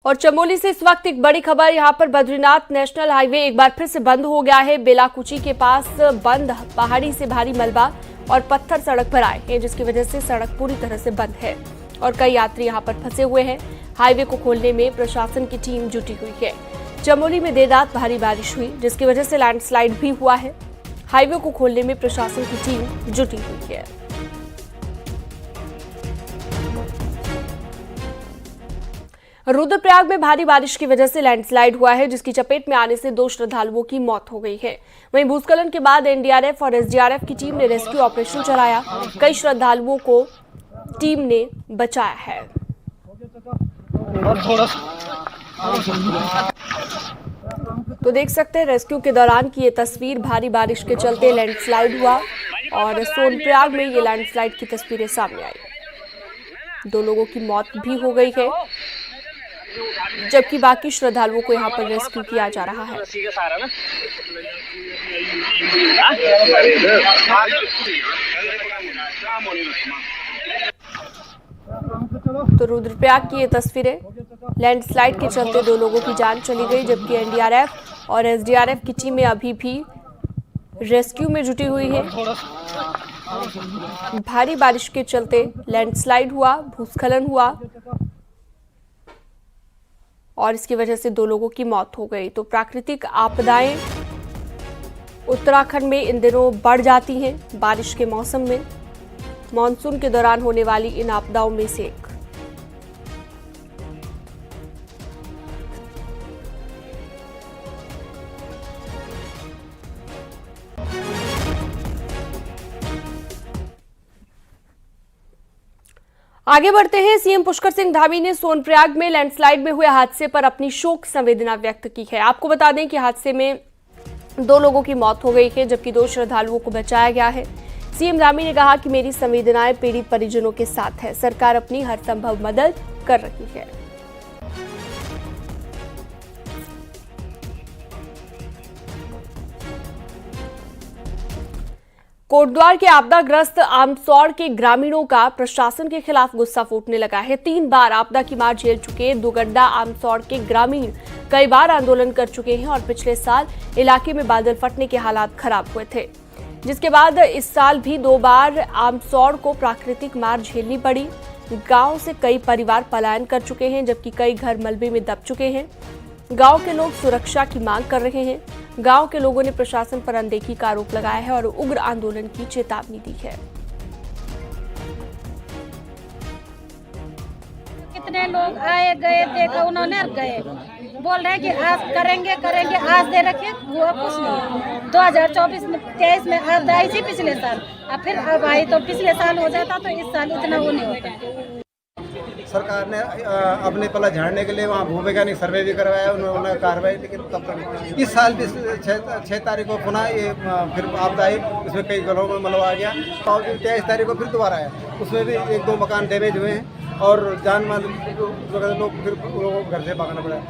और चमोली से इस वक्त एक बड़ी खबर, यहां पर बद्रीनाथ नेशनल हाईवे एक बार फिर से बंद हो गया है। बेलाकुची के पास बंद पहाड़ी से भारी मलबा और पत्थर सड़क पर आए हैं, जिसकी वजह से सड़क पूरी तरह से बंद है और कई यात्री यहां पर फंसे हुए हैं। हाईवे को खोलने में प्रशासन की टीम जुटी हुई है। चमोली में देर रात भारी बारिश हुई, जिसकी वजह से लैंडस्लाइड भी हुआ है। हाईवे को खोलने में प्रशासन की टीम जुटी हुई है। रुद्रप्रयाग में भारी बारिश की वजह से लैंडस्लाइड हुआ है, जिसकी चपेट में आने से 2 श्रद्धालुओं की मौत हो गई है। वहीं भूस्खलन के बाद एनडीआरएफ और एसडीआरएफ की टीम ने रेस्क्यू ऑपरेशन चलाया। कई श्रद्धालुओं को टीम ने बचाया है। तो देख सकते हैं रेस्क्यू के दौरान की ये तस्वीर। भारी बारिश के चलते लैंडस्लाइड हुआ और सोनप्रयाग में ये लैंडस्लाइड की तस्वीरें सामने आई। 2 लोगों की मौत भी हो गई है, जबकि बाकी श्रद्धालुओं को यहाँ पर रेस्क्यू किया जा रहा है। तो रुद्रप्रयाग की ये तस्वीरें, लैंडस्लाइड के चलते 2 लोगों की जान चली गई, जबकि एनडीआरएफ और एसडीआरएफ की टीमें अभी भी रेस्क्यू में जुटी हुई है। भारी बारिश के चलते लैंडस्लाइड हुआ, भूस्खलन हुआ और इसकी वजह से 2 लोगों की मौत हो गई। तो प्राकृतिक आपदाएं उत्तराखंड में इन दिनों बढ़ जाती हैं बारिश के मौसम में। मॉनसून के दौरान होने वाली इन आपदाओं में से एक। आगे बढ़ते हैं। सीएम पुष्कर सिंह धामी ने सोनप्रयाग में लैंडस्लाइड में हुए हादसे पर अपनी शोक संवेदना व्यक्त की है। आपको बता दें कि हादसे में 2 लोगों की मौत हो गई है, जबकि 2 श्रद्धालुओं को बचाया गया है। सीएम धामी ने कहा कि मेरी संवेदनाएं पीड़ित परिजनों के साथ है। सरकार अपनी हर संभव मदद कर रही है। कोटद्वार के आपदाग्रस्त आमसौड़ के ग्रामीणों का प्रशासन के खिलाफ गुस्सा फूटने लगा है। 3 बार आपदा की मार झेल चुके दुगड्डा आमसौड़ के ग्रामीण कई बार आंदोलन कर चुके हैं और पिछले साल इलाके में बादल फटने के हालात खराब हुए थे, जिसके बाद इस साल भी 2 बार आमसौड़ को प्राकृतिक मार झेलनी पड़ी। गांव से कई परिवार पलायन कर चुके हैं, जबकि कई घर मलबे में दब चुके हैं। गांव के लोग सुरक्षा की मांग कर रहे हैं। गांव के लोगों ने प्रशासन पर अनदेखी का आरोप लगाया है और उग्र आंदोलन की चेतावनी दी है। कितने लोग आए गए, देखा उन्होंने गए, बोल रहे हैं कि आज करेंगे आज दे रखे, हुआ कुछ नहीं। 2024-23 में अब आई थी पिछले साल, अब फिर अब आई तो पिछले साल हो जाता, तो इस साल इतना वो नहीं होता। सरकार ने अपने पला झाड़ने के लिए वहाँ भूवैज्ञानिक सर्वे भी करवाया, उन्होंने कार्रवाई, लेकिन तब तक इस साल भी 6 तारीख को पुनः ये फिर आपदा आई, उसमें कई घरों में मलबा आ गया। और 23 तारीख को फिर दोबारा आया, उसमें भी 1-2 मकान डैमेज हुए हैं और जान माल लोग फिर लोगों को घर से भागना पड़ा।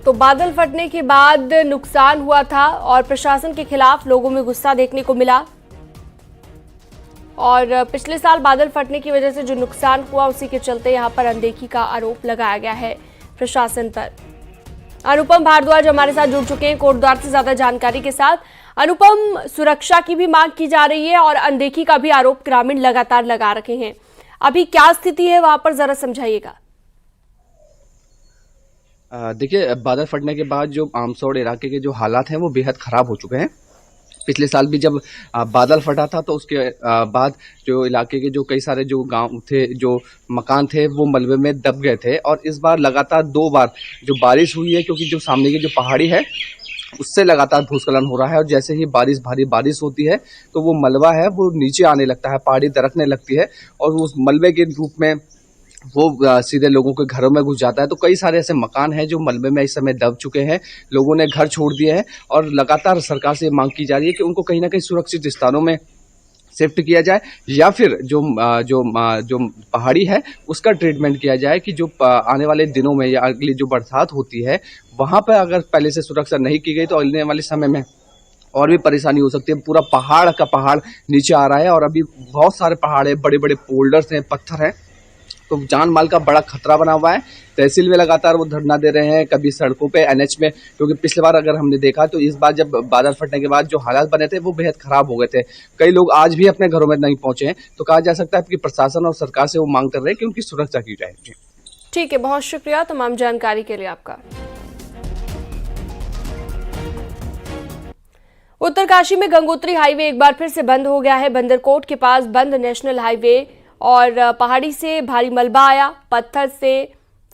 तो बादल फटने के बाद नुकसान हुआ था और प्रशासन के खिलाफ लोगों में गुस्सा देखने को मिला। और पिछले साल बादल फटने की वजह से जो नुकसान हुआ, उसी के चलते यहां पर अनदेखी का आरोप लगाया गया है प्रशासन पर। अनुपम भारद्वाज हमारे साथ जुड़ चुके हैं कोटद्वार से ज्यादा जानकारी के साथ। अनुपम, सुरक्षा की भी मांग की जा रही है और अनदेखी का भी आरोप ग्रामीण लगातार लगा रखे हैं। अभी क्या स्थिति है वहां पर, जरा समझाइएगा। देखिए, बादल फटने के बाद जो आमसौड़ इलाके के जो हालात हैं वो बेहद ख़राब हो चुके हैं। पिछले साल भी जब बादल फटा था तो उसके बाद जो इलाके के जो कई सारे जो गांव थे, जो मकान थे, वो मलबे में दब गए थे। और इस बार लगातार 2 बार जो बारिश हुई है, क्योंकि जो सामने की जो पहाड़ी है उससे लगातार भूस्खलन हो रहा है और जैसे ही भारी बारिश होती है तो वो मलबा है वो नीचे आने लगता है, पहाड़ी दरकने लगती है और उस मलबे के रूप में वो सीधे लोगों के घरों में घुस जाता है। तो कई सारे ऐसे मकान हैं जो मलबे में इस समय दब चुके हैं, लोगों ने घर छोड़ दिए हैं और लगातार सरकार से मांग की जा रही है कि उनको कहीं ना कहीं सुरक्षित स्थानों में शिफ्ट किया जाए, या फिर जो पहाड़ी है उसका ट्रीटमेंट किया जाए कि जो आने वाले दिनों में या अगली जो बरसात होती है वहाँ पर अगर पहले से सुरक्षा नहीं की गई तो आने वाले समय में और भी परेशानी हो सकती है। पूरा पहाड़ का पहाड़ नीचे आ रहा है और अभी बहुत सारे पहाड़ है, बड़े बड़े पोल्डर्स हैं, पत्थर हैं, तो जान माल का बड़ा खतरा बना हुआ है। तहसील में लगातार वो धरना दे रहे हैं, कभी सड़कों पे एनएच में, क्योंकि पिछली बार अगर हमने देखा तो इस बार जब बादल फटने के बाद जो हालात बने थे वो बेहद खराब हो गए थे। कई लोग आज भी अपने घरों में नहीं पहुंचे हैं, तो कहा जा सकता है कि प्रशासन और सरकार से वो मांग कर रहे हैं कि उनकी सुरक्षा की जाए। जी ठीक है, बहुत शुक्रिया तमाम जानकारी के लिए आपका। उत्तरकाशी में गंगोत्री हाईवे एक बार फिर से बंद हो गया है। बंदरकोट के पास बंद नेशनल हाईवे और पहाड़ी से भारी मलबा आया, पत्थर से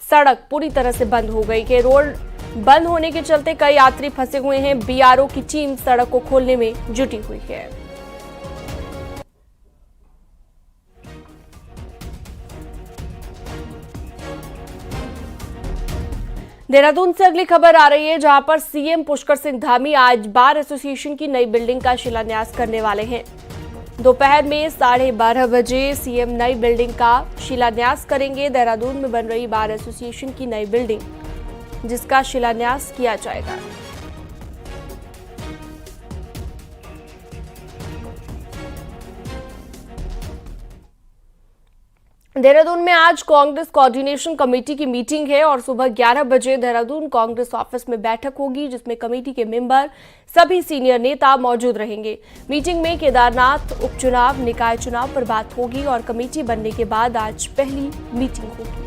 सड़क पूरी तरह से बंद हो गई है। रोड बंद होने के चलते कई यात्री फंसे हुए हैं। बीआरओ की टीम सड़क को खोलने में जुटी हुई है। देहरादून से अगली खबर आ रही है, जहां पर सीएम पुष्कर सिंह धामी आज बार एसोसिएशन की नई बिल्डिंग का शिलान्यास करने वाले हैं। दोपहर में 12:30 बजे सीएम नई बिल्डिंग का शिलान्यास करेंगे। देहरादून में बन रही बार एसोसिएशन की नई बिल्डिंग, जिसका शिलान्यास किया जाएगा। देहरादून में आज कांग्रेस कोऑर्डिनेशन कमेटी की मीटिंग है और सुबह 11 बजे देहरादून कांग्रेस ऑफिस में बैठक होगी, जिसमें कमेटी के मेंबर, सभी सीनियर नेता मौजूद रहेंगे। मीटिंग में केदारनाथ उपचुनाव, निकाय चुनाव पर बात होगी और कमेटी बनने के बाद आज पहली मीटिंग होगी।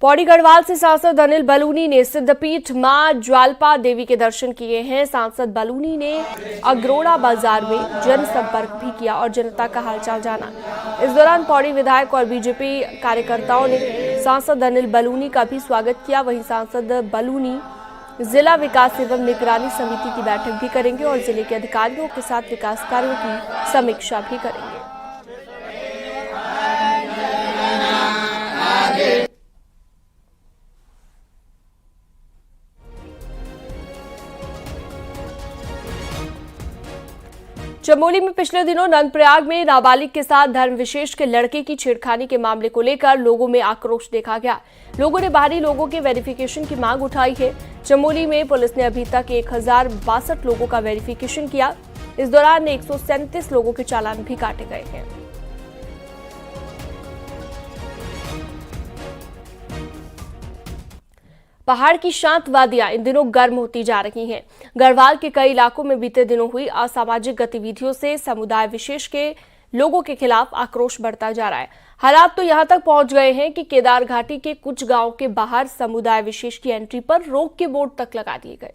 पौड़ी गढ़वाल से सांसद अनिल बलूनी ने सिद्धपीठ मां ज्वालपा देवी के दर्शन किए हैं। सांसद बलूनी ने अग्रोड़ा बाजार में जनसंपर्क भी किया और जनता का हालचाल जाना। इस दौरान पौड़ी विधायक और बीजेपी कार्यकर्ताओं ने सांसद अनिल बलूनी का भी स्वागत किया। वहीं सांसद बलूनी जिला विकास एवं निगरानी समिति की बैठक भी करेंगे और जिले के अधिकारियों के साथ विकास कार्यों की समीक्षा भी करेंगे। चमोली में पिछले दिनों नंदप्रयाग में नाबालिग के साथ धर्म विशेष के लड़के की छेड़खानी के मामले को लेकर लोगों में आक्रोश देखा गया। लोगों ने बाहरी लोगों के वेरिफिकेशन की मांग उठाई है। चमोली में पुलिस ने अभी तक 1062 लोगों का वेरिफिकेशन किया। इस दौरान 137 लोगों के चालान भी काटे गए हैं। पहाड़ की शांत वादियां इन दिनों गर्म होती जा रही हैं। गढ़वाल के कई इलाकों में बीते दिनों हुई असामाजिक गतिविधियों से समुदाय विशेष के लोगों के खिलाफ आक्रोश बढ़ता जा रहा है। हालात तो यहां तक पहुंच गए हैं कि केदार घाटी के कुछ गांवों के बाहर समुदाय विशेष की एंट्री पर रोक के बोर्ड तक लगा दिए गए।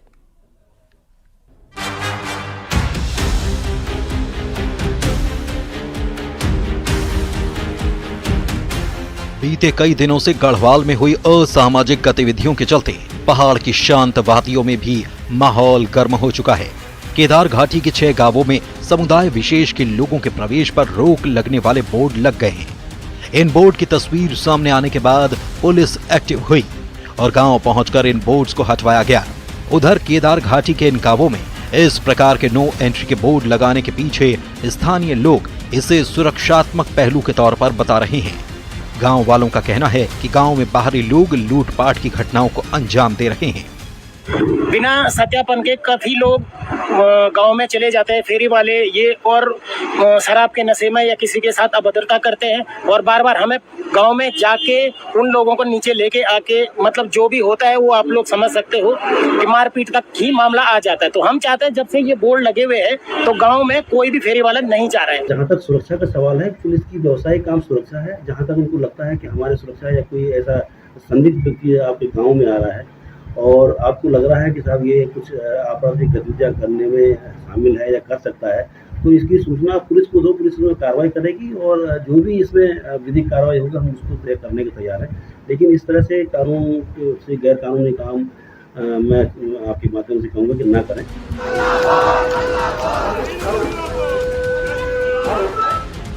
बीते कई दिनों से गढ़वाल में हुई असामाजिक गतिविधियों के चलते पहाड़ की शांत वादियों में भी माहौल गर्म हो चुका है। केदार घाटी के 6 गांवों में समुदाय विशेष के लोगों के प्रवेश पर रोक लगने वाले बोर्ड लग गए हैं। इन बोर्ड की तस्वीर सामने आने के बाद पुलिस एक्टिव हुई और गांव पहुंचकर इन बोर्ड्स को हटवाया गया। उधर केदार घाटी के इन गांवों में इस प्रकार के नो एंट्री के बोर्ड लगाने के पीछे स्थानीय लोग इसे सुरक्षात्मक पहलू के तौर पर बता रहे हैं। गांव वालों का कहना है कि गांव में बाहरी लोग लूटपाट की घटनाओं को अंजाम दे रहे हैं। बिना सत्यापन के काफी लोग गांव में चले जाते हैं, फेरी वाले ये, और शराब के नशे में या किसी के साथ अभद्रता करते हैं और बार बार हमें गांव में जाके उन लोगों को नीचे लेके आके, मतलब जो भी होता है वो आप लोग समझ सकते हो कि मारपीट तक ही मामला आ जाता है। तो हम चाहते हैं जब से ये बोर्ड लगे हुए हैं तो गाँव में कोई भी फेरी वाला नहीं जा रहा है। जहाँ तक सुरक्षा का सवाल है, पुलिस की व्यवसायिक काम सुरक्षा है। जहाँ तक उनको लगता है कि हमारी सुरक्षा या कोई ऐसा संदिग्ध व्यक्ति आपके गाँव में आ रहा है और आपको लग रहा है कि साहब ये कुछ आपराधिक गतिविधियां करने में शामिल है या कर सकता है, तो इसकी सूचना पुलिस को दो, पुलिस में कार्रवाई करेगी और जो भी इसमें विधिक कार्रवाई होगा हम उसको तय करने के तैयार हैं। लेकिन इस तरह से कानून से गैर कानूनी काम मैं आपके माध्यम से कहूँगा कि ना करें।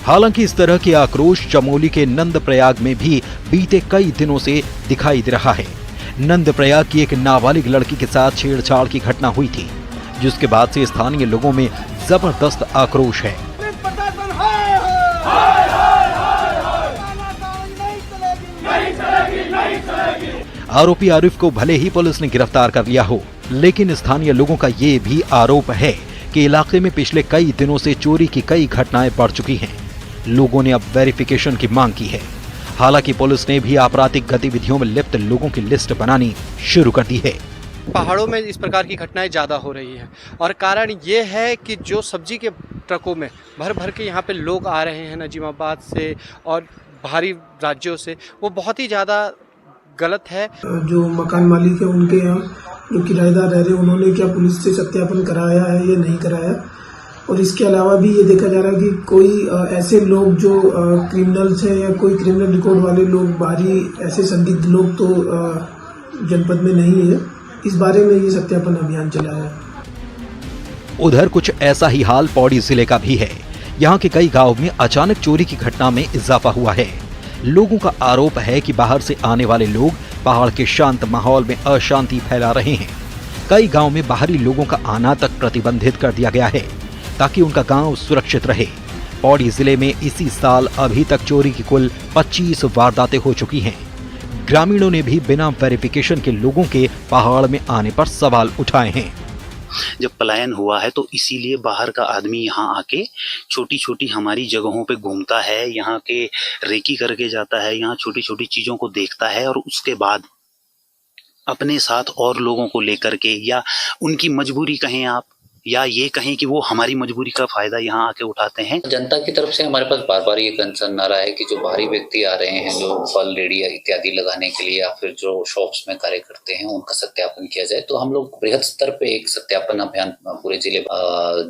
हालांकि इस तरह के आक्रोश चमोली के नंदप्रयाग में भी बीते कई दिनों से दिखाई दे रहा है। नंदप्रयाग की एक नाबालिग लड़की के साथ छेड़छाड़ की घटना हुई थी, जिसके बाद से स्थानीय लोगों में जबरदस्त आक्रोश है। आरोपी आरिफ को भले ही पुलिस ने गिरफ्तार कर लिया हो, लेकिन स्थानीय लोगों का ये भी आरोप है कि इलाके में पिछले कई दिनों से चोरी की कई घटनाएं बढ़ चुकी हैं। लोगों ने अब वेरिफिकेशन की मांग की है। हालांकि पुलिस ने भी आपराधिक गतिविधियों में लिप्त लोगों की लिस्ट बनानी शुरू कर दी है। पहाड़ों में इस प्रकार की घटनाएं ज़्यादा हो रही हैं और कारण ये है कि जो सब्जी के ट्रकों में भर भर के यहाँ पे लोग आ रहे हैं नजीमाबाद से और बाहरी राज्यों से, वो बहुत ही ज़्यादा गलत है। जो मकान मालिक है उनके यहाँ जो किराएदार रह रहे हैं, उन्होंने क्या पुलिस से सत्यापन कराया है या नहीं कराया। और इसके अलावा भी ये देखा जा रहा है कि कोई ऐसे लोग जो क्रिमिनल्स हैं या कोई क्रिमिनल रिकॉर्ड वाले लोग, बाहरी ऐसे संदिग्ध लोग तो जनपद में नहीं है। इस बारे में ये सत्यापन अभियान चलाया है। उधर कुछ ऐसा ही हाल पौड़ी जिले का भी है। यहाँ के कई गांव में अचानक चोरी की घटना में इजाफा हुआ है। लोगों का आरोप है कि बाहर से आने वाले लोग पहाड़ के शांत माहौल में अशांति फैला रहे हैं। कई गांव में बाहरी लोगों का आना तक प्रतिबंधित कर दिया गया है ताकि उनका गांव सुरक्षित रहे। पौड़ी जिले में इसी साल अभी तक चोरी की कुल 25 वारदातें हो चुकी हैं। ग्रामीणों ने भी बिना वेरिफिकेशन के लोगों के पहाड़ में आने पर सवाल उठाए हैं। जब पलायन हुआ है तो इसीलिए बाहर का आदमी यहाँ आके छोटी छोटी हमारी जगहों पे घूमता है, यहाँ के रेकी करके जाता है, यहाँ छोटी छोटी चीजों को देखता है और उसके बाद अपने साथ और लोगों को लेकर के, या उनकी मजबूरी कहें आप, या ये कहें कि वो हमारी मजबूरी का फायदा यहाँ आके उठाते हैं। जनता की तरफ से हमारे पास बार बार ये कंसर्न आ रहा है कि जो बाहरी व्यक्ति आ रहे हैं, जो फल रेडी इत्यादि लगाने के लिए या फिर जो शॉप्स में कार्य करते हैं, उनका सत्यापन किया जाए। तो हम लोग बृहद स्तर पे एक सत्यापन अभियान पूरे जिले,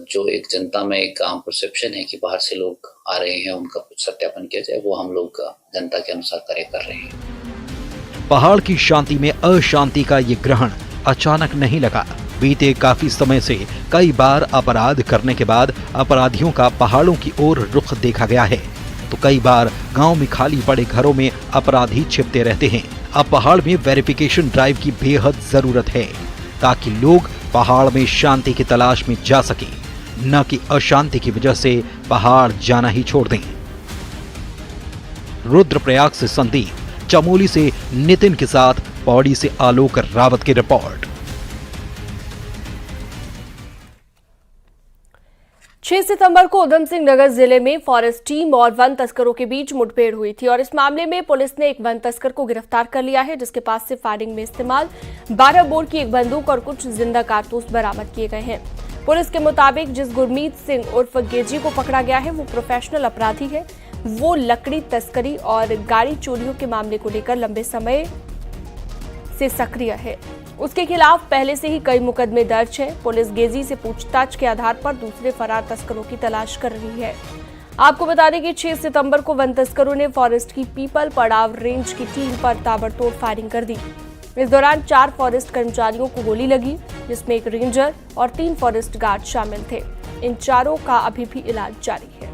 जो एक जनता में एक आम परसेप्शन है कि बाहर से लोग आ रहे हैं, उनका कुछ सत्यापन किया जाए, वो हम लोग जनता के अनुसार कार्य कर रहे हैं। पहाड़ की शांति में अशांति का ये ग्रहण अचानक नहीं लगा। बीते काफी समय से कई बार अपराध करने के बाद अपराधियों का पहाड़ों की ओर रुख देखा गया है, तो कई बार गांव में खाली पड़े घरों में अपराधी छिपते रहते हैं। अब पहाड़ में वेरिफिकेशन ड्राइव की बेहद जरूरत है ताकि लोग पहाड़ में शांति की तलाश में जा सके, न कि अशांति की वजह से पहाड़ जाना ही छोड़ दें। रुद्रप्रयाग से संदीप, चमोली से नितिन के साथ पौड़ी से आलोक रावत की रिपोर्ट। 6 सितंबर को उधम सिंह नगर जिले में फॉरेस्ट टीम और वन तस्करों के बीच मुठभेड़ हुई थी और इस मामले में पुलिस ने एक वन तस्कर को गिरफ्तार कर लिया है, जिसके पास से फायरिंग में इस्तेमाल 12 बोर की एक बंदूक और कुछ जिंदा कारतूस बरामद किए गए हैं। पुलिस के मुताबिक जिस गुरमीत सिंह उर्फ गेजी को पकड़ा गया है वो प्रोफेशनल अपराधी है। वो लकड़ी तस्करी और गाड़ी चोरियों के मामले को लेकर लंबे समय से सक्रिय है। उसके खिलाफ पहले से ही कई मुकदमे दर्ज हैं। पुलिस गेजी से पूछताछ के आधार पर दूसरे फरार तस्करों की तलाश कर रही है। आपको बता दें कि 6 सितंबर को वन तस्करों ने फॉरेस्ट की पीपल पड़ाव रेंज की टीम पर ताबड़तोड़ फायरिंग कर दी। इस दौरान 4 फॉरेस्ट कर्मचारियों को गोली लगी, जिसमें एक रेंजर और 3 फॉरेस्ट गार्ड शामिल थे। इन चारों का अभी भी इलाज जारी है।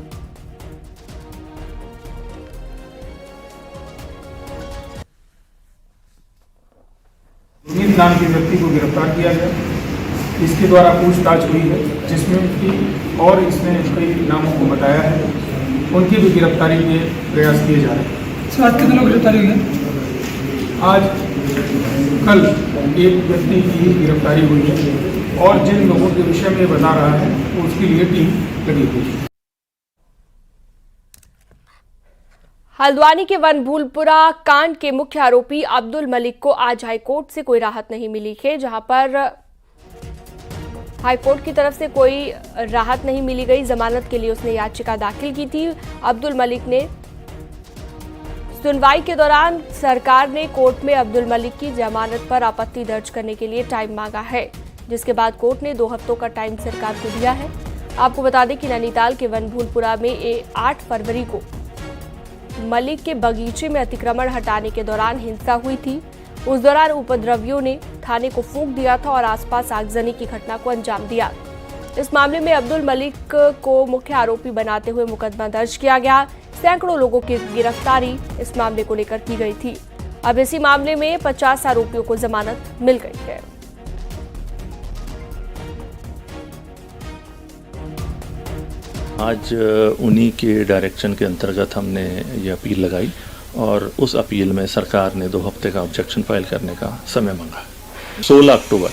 गुरमीत नाम के व्यक्ति को गिरफ्तार किया गया। इसके द्वारा पूछताछ हुई है, जिसमें कि और इसने कई नामों को बताया है, उनकी भी गिरफ्तारी के प्रयास किए जा रहे हैं। आज कितने लोग गिरफ्तारी हुई है? आज कल एक व्यक्ति की गिरफ्तारी हुई है और जिन लोगों के विषय में बता रहा है उसके लिए टीम लगी हुई है। हल्द्वानी के वनभूलपुरा कांड के मुख्य आरोपी अब्दुल मलिक को आज हाईकोर्ट से कोई राहत नहीं मिली है, जहां पर हाईकोर्ट की तरफ से कोई राहत नहीं मिली गई। जमानत के लिए उसने याचिका दाखिल की थी। अब्दुल मलिक ने सुनवाई के दौरान सरकार ने कोर्ट में अब्दुल मलिक की जमानत पर आपत्ति दर्ज करने के लिए टाइम मांगा है, जिसके बाद कोर्ट ने 2 हफ्तों का टाइम सरकार को दिया है। आपको बता दें कि नैनीताल के वनभूलपुरा में 8 फरवरी को मलिक के बगीचे में अतिक्रमण हटाने के दौरान हिंसा हुई थी। उस दौरान उपद्रवियों ने थाने को फूंक दिया था और आसपास आगजनी की घटना को अंजाम दिया। इस मामले में अब्दुल मलिक को मुख्य आरोपी बनाते हुए मुकदमा दर्ज किया गया। सैकड़ों लोगों की गिरफ्तारी इस मामले को लेकर की गई थी। अब इसी मामले में 50 आरोपियों को जमानत मिल गई है। आज उन्हीं के डायरेक्शन के अंतर्गत हमने ये अपील लगाई और उस अपील में सरकार ने 2 हफ्ते का ऑब्जेक्शन फाइल करने का समय मांगा। 16 अक्टूबर।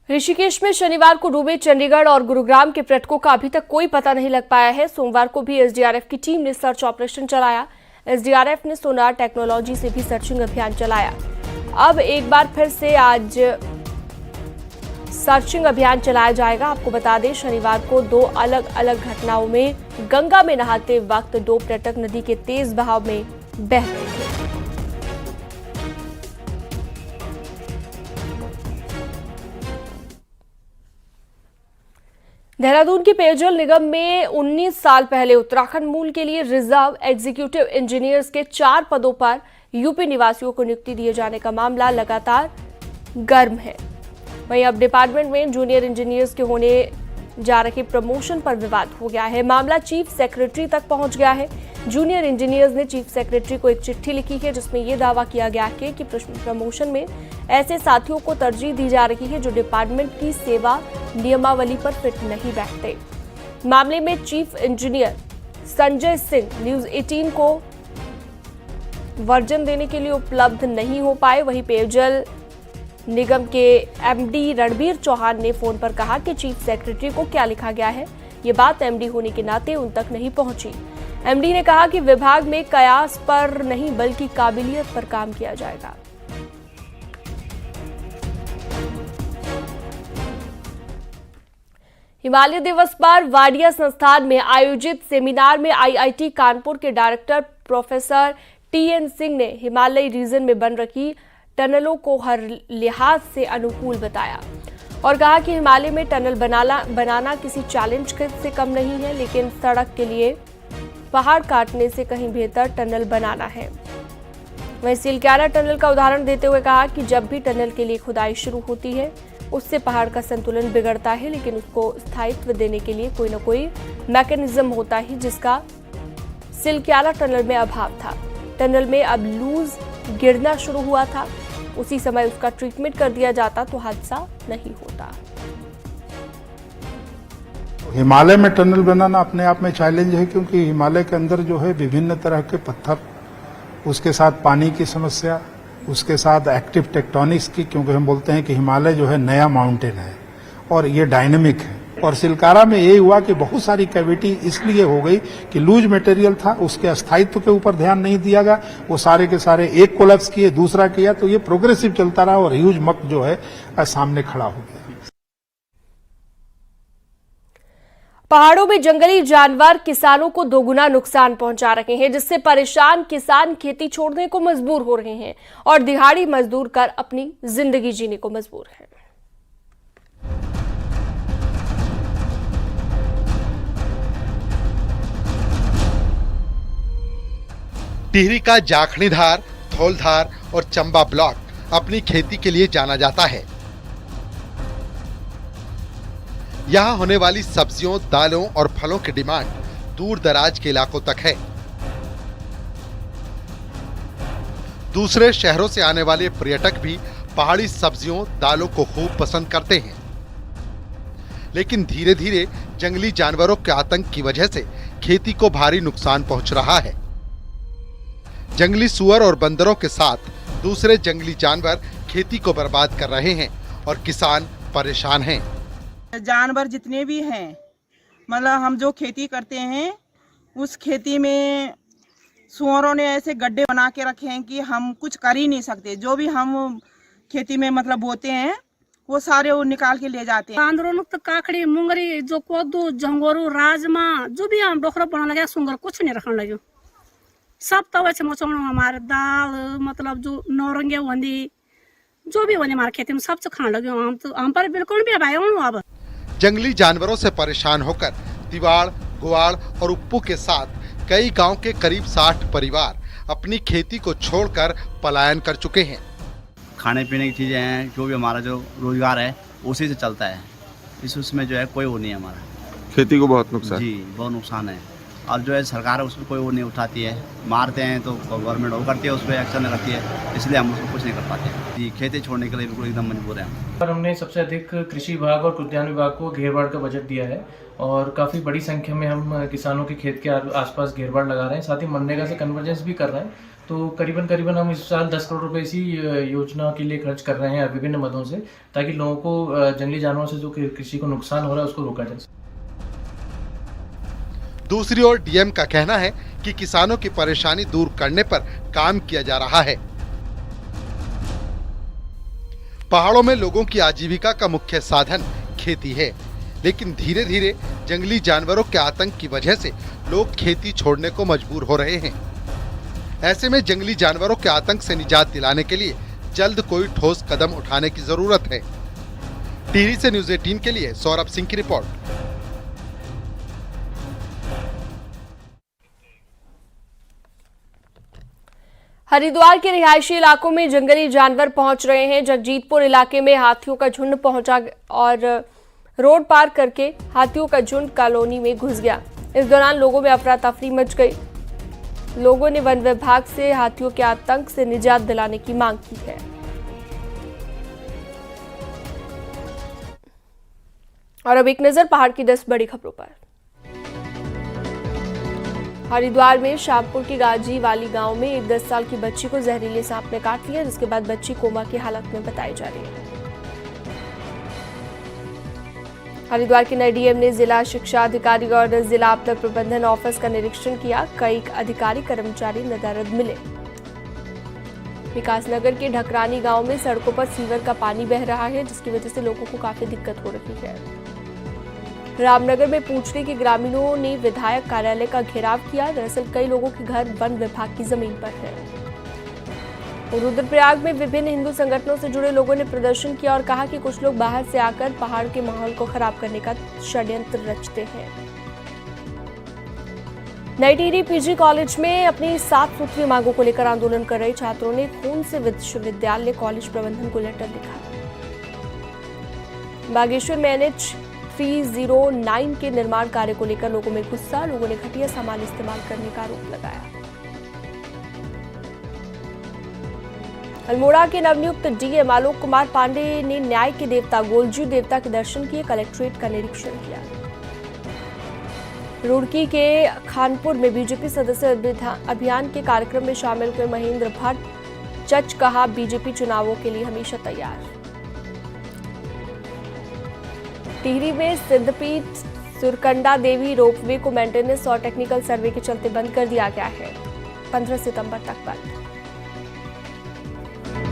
ऋषिकेश में शनिवार को डूबे चंडीगढ़ और गुरुग्राम के पर्यटकों का अभी तक कोई पता नहीं लग पाया है। सोमवार को भी एसडीआरएफ की टीम ने सर्च ऑपरेशन चलाया। एसडीआरएफ ने सोनार टेक्नोलॉजी से भी सर्चिंग अभियान चलाया। अब एक बार फिर से आज सर्चिंग अभियान चलाया जाएगा। आपको बता दें, शनिवार को 2 अलग अलग घटनाओं में गंगा में नहाते वक्त 2 पर्यटक नदी के तेज बहाव में बह गए थे। देहरादून की पेयजल निगम में 19 साल पहले उत्तराखंड मूल के लिए रिजर्व एग्जीक्यूटिव इंजीनियर्स के 4 पदों पर यूपी निवासियों को नियुक्ति दिए जाने का मामला लगातार गर्म है। वहीं अब डिपार्टमेंट में जूनियर इंजीनियर्स के होने जा रहे प्रमोशन पर विवाद हो गया है। मामला चीफ सेक्रेटरी तक पहुंच गया है। जूनियर इंजीनियर्स ने चीफ सेक्रेटरी को एक चिट्ठी लिखी है जिसमें यह दावा किया गया है कि प्रमोशन में ऐसे साथियों को तरजीह दी जा रही है जो डिपार्टमेंट की सेवा नियमावली पर फिट नहीं बैठते। मामले में chief engineer Sanjay Singh news 18 को वर्जन देने के लिए उपलब्ध नहीं हो पाए। वहीं पेयजल निगम के एमडी रणबीर चौहान ने फोन पर कहा कि चीफ सेक्रेटरी को क्या लिखा गया है, ये बात एमडी होने के नाते उन तक नहीं पहुंची। एमडी ने कहा कि विभाग में कयास पर नहीं बल्कि काबिलियत पर काम किया जाएगा। हिमालय दिवस पर वाडिया संस्थान में आयोजित सेमिनार में आईआईटी कानपुर के डायरेक्टर प्रोफेसर टीएन सिंह ने हिमालयी रीजन में बन रखी टनलों को हर लिहाज से अनुकूल बताया और कहा कि हिमालय में टनल बनाना किसी चैलेंज से कम नहीं है, लेकिन सड़क के लिए पहाड़ काटने से कहीं बेहतर टनल बनाना है। वहीं सिलक्यारा टनल का उदाहरण देते हुए कहा कि जब भी टनल के लिए खुदाई शुरू होती है उससे पहाड़ का संतुलन बिगड़ता है, लेकिन उसको स्थायित्व देने के लिए कोई न कोई मैकेनिज्म होता है, जिसका सिलक्यारा टनल में अभाव था। टनल में अब लूज गिरना शुरू हुआ था, उसी समय उसका ट्रीटमेंट कर दिया जाता तो हादसा नहीं होता। हिमालय में टनल बनाना अपने आप में चैलेंज है, क्योंकि हिमालय के अंदर जो है विभिन्न तरह के पत्थर, उसके साथ पानी की समस्या, उसके साथ एक्टिव टेक्टोनिक्स की, क्योंकि हम बोलते हैं कि हिमालय जो है नया माउंटेन है और ये डायनेमिक है। और सिलकारा में ये हुआ कि बहुत सारी कैविटी इसलिए हो गई कि लूज मटेरियल था, उसके स्थायित्व के ऊपर ध्यान नहीं दिया गया, वो सारे के सारे एक कोलैप्स किए, दूसरा किया, तो ये प्रोग्रेसिव चलता रहा और ह्यूज मक जो है सामने खड़ा हो गया। पहाड़ों में जंगली जानवर किसानों को दोगुना नुकसान पहुंचा रहे हैं, जिससे परेशान किसान खेती छोड़ने को मजबूर हो रहे हैं और दिहाड़ी मजदूर कर अपनी जिंदगी जीने को मजबूर हैं। टिहरी का जाखणीधार, धौलधार और चंबा ब्लॉक अपनी खेती के लिए जाना जाता है। यहाँ होने वाली सब्जियों, दालों और फलों की डिमांड दूर दराज के इलाकों तक है। दूसरे शहरों से आने वाले पर्यटक भी पहाड़ी सब्जियों, दालों को खूब पसंद करते हैं, लेकिन धीरे धीरे जंगली जानवरों के आतंक की वजह से खेती को भारी नुकसान पहुंच रहा है। जंगली सुअर और बंदरों के साथ दूसरे जंगली जानवर खेती को बर्बाद कर रहे हैं और किसान परेशान हैं। जानवर जितने भी हैं, मतलब हम जो खेती करते हैं उस खेती में सुअरों ने ऐसे गड्ढे बना के रखे हैं कि हम कुछ कर ही नहीं सकते। जो भी हम खेती में मतलब बोते हैं वो सारे वो निकाल के ले जाते हैं। बांदरों तो काकड़ी, मुंगरी, जो कोदू, झंगोरू, राजमा, जो भी हम डोखरा बना लगे, सुंगर कुछ नहीं रखने लगे। सब तब अच्छे मचौड़ हमारे दाल, मतलब जो नौरंगे वंदी, जो भी वंदी हमारे खेती में सब खाने लगे। हम पर बिल्कुल भी भाई अब जंगली जानवरों से परेशान होकर तिवाड़, गुवाड़ और उप्पू के साथ कई गांव के करीब 60 परिवार अपनी खेती को छोड़कर पलायन कर चुके हैं। खाने पीने की चीजें हैं, जो भी हमारा जो रोजगार है उसी से चलता है। उसमें जो है कोई वो नहीं है हमारा। खेती को बहुत नुकसान? जी बहुत नुकसान है। और जो है सरकार है उस पर कोई वो नहीं उठाती है, मारते हैं तो गवर्नमेंट वो करती है, उस पर एक्शन नहीं करती है, इसलिए हम उसको कुछ नहीं कर पाते हैं। जी खेती छोड़ने के लिए बिल्कुल एकदम मजबूर हैं हम। पर हमने सबसे अधिक कृषि विभाग और उद्यान विभाग को घेरबाड़ का बजट दिया है और काफ़ी बड़ी संख्या में हम किसानों के खेत के आसपास घेरबाड़ लगा रहे हैं, साथ ही मनरेगा से कन्वर्जेंस भी कर रहे हैं। तो करीबन हम इस साल 10 करोड़ रुपए इसी योजना के लिए खर्च कर रहे हैं विभिन्न मदों से, ताकि लोगों को जंगली जानवरों से जो कृषि को नुकसान हो रहा है उसको रोका जाए। दूसरी ओर डीएम का कहना है कि किसानों की परेशानी दूर करने पर काम किया जा रहा है। पहाड़ों में लोगों की आजीविका का मुख्य साधन खेती है, लेकिन धीरे धीरे जंगली जानवरों के आतंक की वजह से लोग खेती छोड़ने को मजबूर हो रहे हैं। ऐसे में जंगली जानवरों के आतंक से निजात दिलाने के लिए जल्द कोई ठोस कदम उठाने की जरूरत है। टिहरी से न्यूज़ 18 के लिए सौरभ सिंह की रिपोर्ट। हरिद्वार के रिहायशी इलाकों में जंगली जानवर पहुंच रहे हैं। जगजीतपुर इलाके में हाथियों का झुंड पहुंचा और रोड पार करके हाथियों का झुंड कॉलोनी में घुस गया। इस दौरान लोगों में अफरा तफरी मच गई। लोगों ने वन विभाग से हाथियों के आतंक से निजात दिलाने की मांग की है। और अब एक नजर पहाड़ की 10 बड़ी खबरों पर। हरिद्वार में शाहपुर के गाजी वाली गांव में एक 10 साल की बच्ची को जहरीले सांप ने काट लिया, जिसके बाद बच्ची कोमा की हालत में बताई जा रही है। हरिद्वार के नए डीएम ने जिला शिक्षा अधिकारी और जिला आपदा प्रबंधन ऑफिस का निरीक्षण किया। कई अधिकारी कर्मचारी नदारद मिले। विकासनगर के ढकरानी गांव में सड़कों पर सीवर का पानी बह रहा है, जिसकी वजह से लोगों को काफी दिक्कत हो रही है। रामनगर में पूछने के ग्रामीणों ने विधायक कार्यालय का घेराव किया। दरअसल कई लोगों के घर वन विभाग की जमीन पर है। रुद्रप्रयाग में विभिन्न हिंदू संगठनों से जुड़े लोगों ने प्रदर्शन किया और कहा कि कुछ लोग बाहर से आकर पहाड़ के माहौल को खराब करने का षड्यंत्र रचते हैं। नई टिहरी पीजी कॉलेज में अपनी 7 सूत्रीय मांगों को लेकर आंदोलन कर रहे छात्रों ने खून से विश्वविद्यालय कॉलेज प्रबंधन को लेटर लिखा। बागेश्वर में NH 309 के निर्माण कार्य को लेकर लोगों में गुस्सा। लोगों ने घटिया सामान इस्तेमाल करने का आरोप लगाया। अल्मोड़ा के नवनियुक्त डीएम आलोक कुमार पांडे ने न्याय के देवता गोलजू देवता के दर्शन किए। कलेक्ट्रेट का निरीक्षण किया। रुड़की के खानपुर में बीजेपी सदस्य अभियान के कार्यक्रम में शामिल हुए महेंद्र भट्ट। चच कहा, बीजेपी चुनावों के लिए हमेशा तैयार। टिहरी में सिद्धपीठ सुरकंडा देवी रोपवे को मेंटेनेंस और टेक्निकल सर्वे के चलते बंद कर दिया गया है। 15 सितंबर तक बंद।